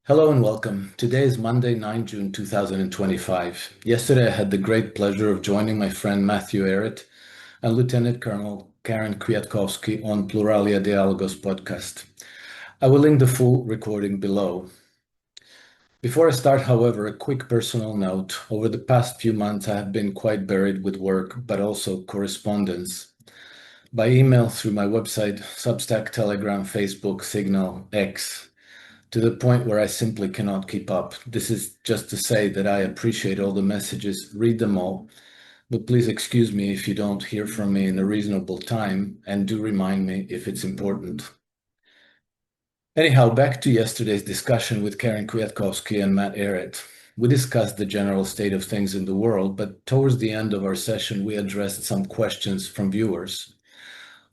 Hello and welcome. Today is Monday, 9 June 2025. Yesterday, I had the great pleasure of joining my friend Matthew Ehret and Lieutenant Colonel Karen Kwiatkowski on Pluralia Dialogos podcast. I will link the full recording below. Before I start, however, a quick personal note. Over the past few months, I have been quite buried with work, but also correspondence. By email, through my website, Substack, Telegram, Facebook, Signal, X, to the point where I simply cannot keep up. This is just to say that I appreciate all the messages, read them all, but please excuse me if you don't hear from me in a reasonable time, and do remind me if it's important. Anyhow, back to yesterday's discussion with Karen Kwiatkowski and Matt Ehret. We discussed the general state of things in the world, but towards the end of our session, we addressed some questions from viewers.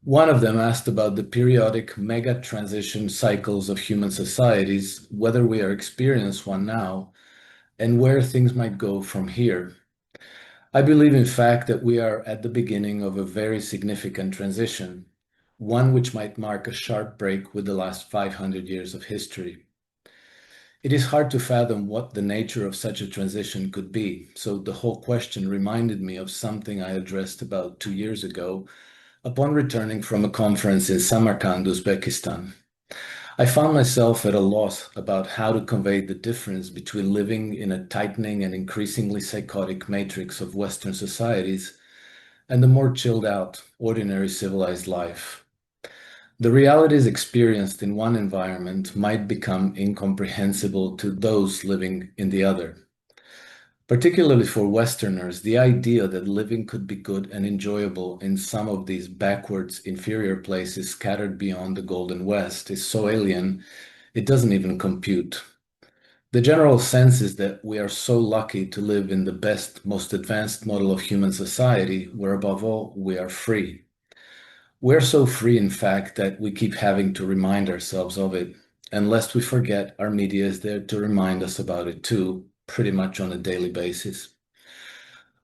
One of them asked about the periodic mega transition cycles of human societies, whether we are experiencing one now, and where things might go from here. I believe, in fact, that we are at the beginning of a very significant transition, one which might mark a sharp break with the last 500 years of history. It is hard to fathom what the nature of such a transition could be, so the whole question reminded me of something I addressed about 2 years ago upon returning from a conference in Samarkand, Uzbekistan. I found myself at a loss about how to convey the difference between living in a tightening and increasingly psychotic matrix of Western societies and the more chilled out, ordinary civilized life. The realities experienced in one environment might become incomprehensible to those living in the other. Particularly for Westerners, the idea that living could be good and enjoyable in some of these backwards, inferior places scattered beyond the Golden West is so alien, it doesn't even compute. The general sense is that we are so lucky to live in the best, most advanced model of human society, where above all, we are free. We're so free, in fact, that we keep having to remind ourselves of it. And lest we forget, our media is there to remind us about it too, pretty much on a daily basis.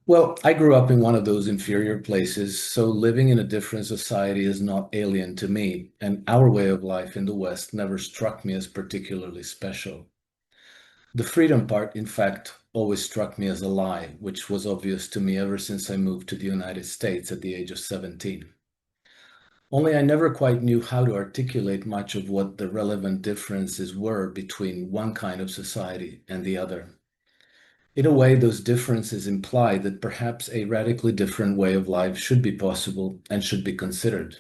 Well, I grew up in one of those inferior places, so living in a different society is not alien to me, and our way of life in the West never struck me as particularly special. The freedom part, in fact, always struck me as a lie, which was obvious to me ever since I moved to the United States at the age of 17. Only I never quite knew how to articulate much of what the relevant differences were between one kind of society and the other. In a way, those differences imply that perhaps a radically different way of life should be possible and should be considered,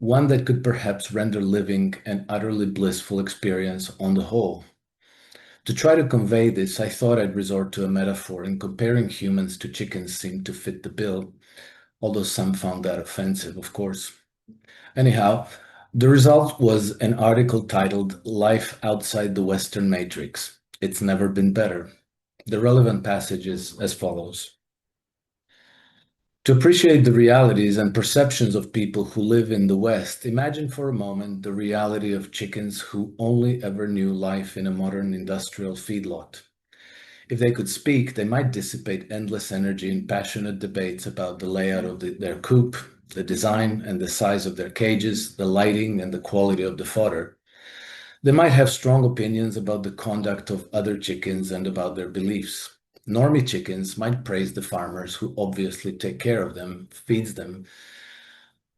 one that could perhaps render living an utterly blissful experience on the whole. To try to convey this, I thought I'd resort to a metaphor, and comparing humans to chickens seemed to fit the bill, although some found that offensive, of course. Anyhow, the result was an article titled "Life Outside the Western Matrix. It's Never Been Better." The relevant passage is as follows. To appreciate the realities and perceptions of people who live in the West, imagine for a moment the reality of chickens who only ever knew life in a modern industrial feedlot. If they could speak, they might dissipate endless energy in passionate debates about the layout of their coop, the design and the size of their cages, the lighting and the quality of the fodder. They might have strong opinions about the conduct of other chickens and about their beliefs. Normie chickens might praise the farmers who obviously take care of them, feeds them,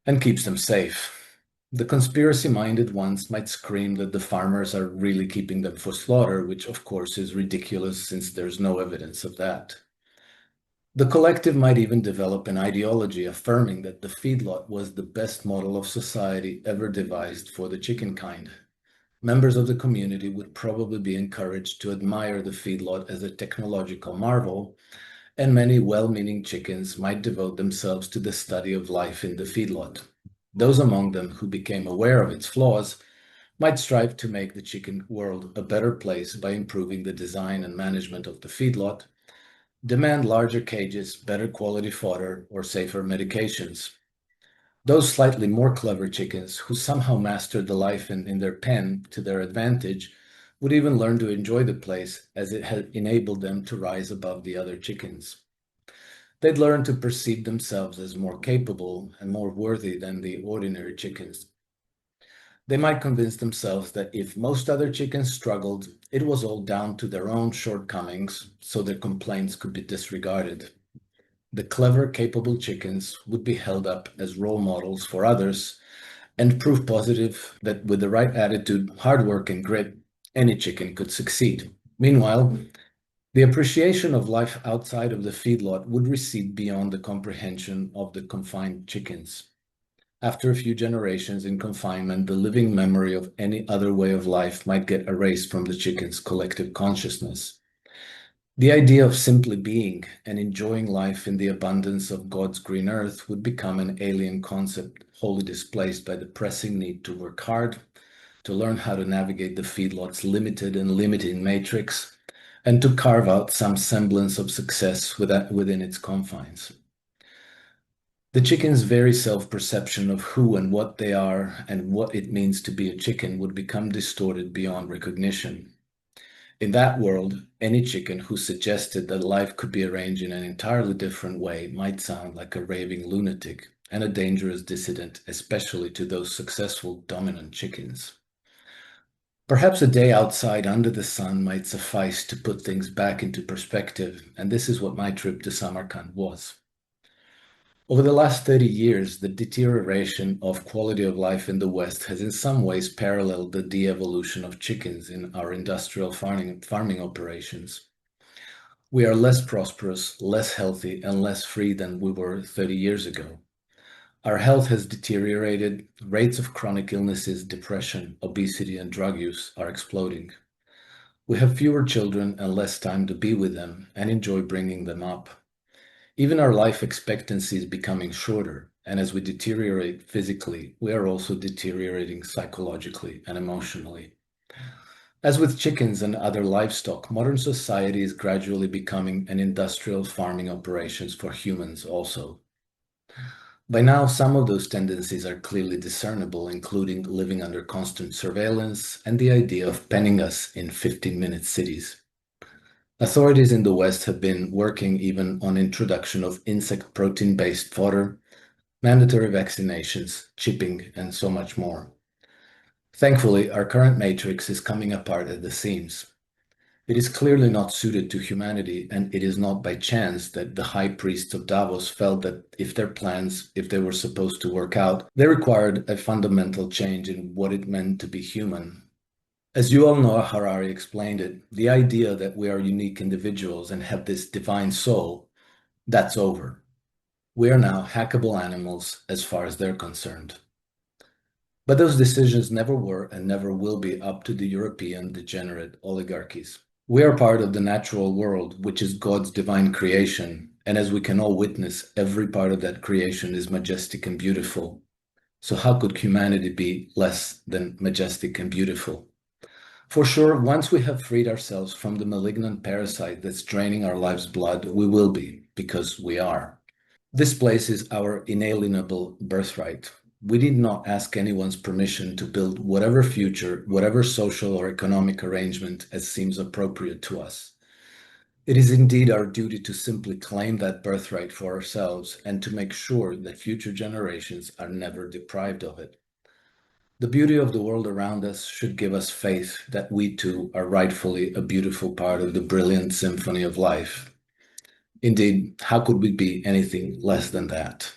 and keeps them safe. The conspiracy-minded ones might scream that the farmers are really keeping them for slaughter, which of course is ridiculous since there's no evidence of that. The collective might even develop an ideology affirming that the feedlot was the best model of society ever devised for the chicken kind. Members of the community would probably be encouraged to admire the feedlot as a technological marvel, and many well-meaning chickens might devote themselves to the study of life in the feedlot. Those among them who became aware of its flaws might strive to make the chicken world a better place by improving the design and management of the feedlot, demand larger cages, better quality fodder, or safer medications. Those slightly more clever chickens who somehow mastered the life in their pen to their advantage would even learn to enjoy the place, as it had enabled them to rise above the other chickens. They'd learn to perceive themselves as more capable and more worthy than the ordinary chickens. They might convince themselves that if most other chickens struggled, it was all down to their own shortcomings, so their complaints could be disregarded. The clever, capable chickens would be held up as role models for others and proof positive that with the right attitude, hard work, and grit, any chicken could succeed. Meanwhile, the appreciation of life outside of the feedlot would recede beyond the comprehension of the confined chickens. After a few generations in confinement, the living memory of any other way of life might get erased from the chicken's collective consciousness. The idea of simply being and enjoying life in the abundance of God's green earth would become an alien concept, wholly displaced by the pressing need to work hard, to learn how to navigate the feedlot's limited and limiting matrix, and to carve out some semblance of success within its confines. The chicken's very self-perception of who and what they are and what it means to be a chicken would become distorted beyond recognition. In that world, any chicken who suggested that life could be arranged in an entirely different way might sound like a raving lunatic and a dangerous dissident, especially to those successful dominant chickens. Perhaps a day outside under the sun might suffice to put things back into perspective, and this is what my trip to Samarkand was. Over the last 30 years, the deterioration of quality of life in the West has in some ways paralleled the de-evolution of chickens in our industrial farming operations. We are less prosperous, less healthy, and less free than we were 30 years ago. Our health has deteriorated, rates of chronic illnesses, depression, obesity, and drug use are exploding. We have fewer children and less time to be with them and enjoy bringing them up. Even our life expectancy is becoming shorter, and as we deteriorate physically, we are also deteriorating psychologically and emotionally. As with chickens and other livestock, modern society is gradually becoming an industrial farming operations for humans also. By now, some of those tendencies are clearly discernible, including living under constant surveillance and the idea of penning us in 15-minute cities. Authorities in the West have been working even on introduction of insect protein-based fodder, mandatory vaccinations, chipping, and so much more. Thankfully, our current matrix is coming apart at the seams. It is clearly not suited to humanity, and it is not by chance that the high priests of Davos felt that if their plans, if they were supposed to work out, they required a fundamental change in what it meant to be human. As Yuval Noah Harari explained it, the idea that we are unique individuals and have this divine soul, that's over. We are now hackable animals as far as they're concerned. But those decisions never were and never will be up to the European degenerate oligarchies. We are part of the natural world, which is God's divine creation, and as we can all witness, every part of that creation is majestic and beautiful. So how could humanity be less than majestic and beautiful? For sure, once we have freed ourselves from the malignant parasite that's draining our life's blood, we will be, because we are. This place is our inalienable birthright. We did not ask anyone's permission to build whatever future, whatever social or economic arrangement as seems appropriate to us. It is indeed our duty to simply claim that birthright for ourselves and to make sure that future generations are never deprived of it. The beauty of the world around us should give us faith that we too are rightfully a beautiful part of the brilliant symphony of life. Indeed, how could we be anything less than that?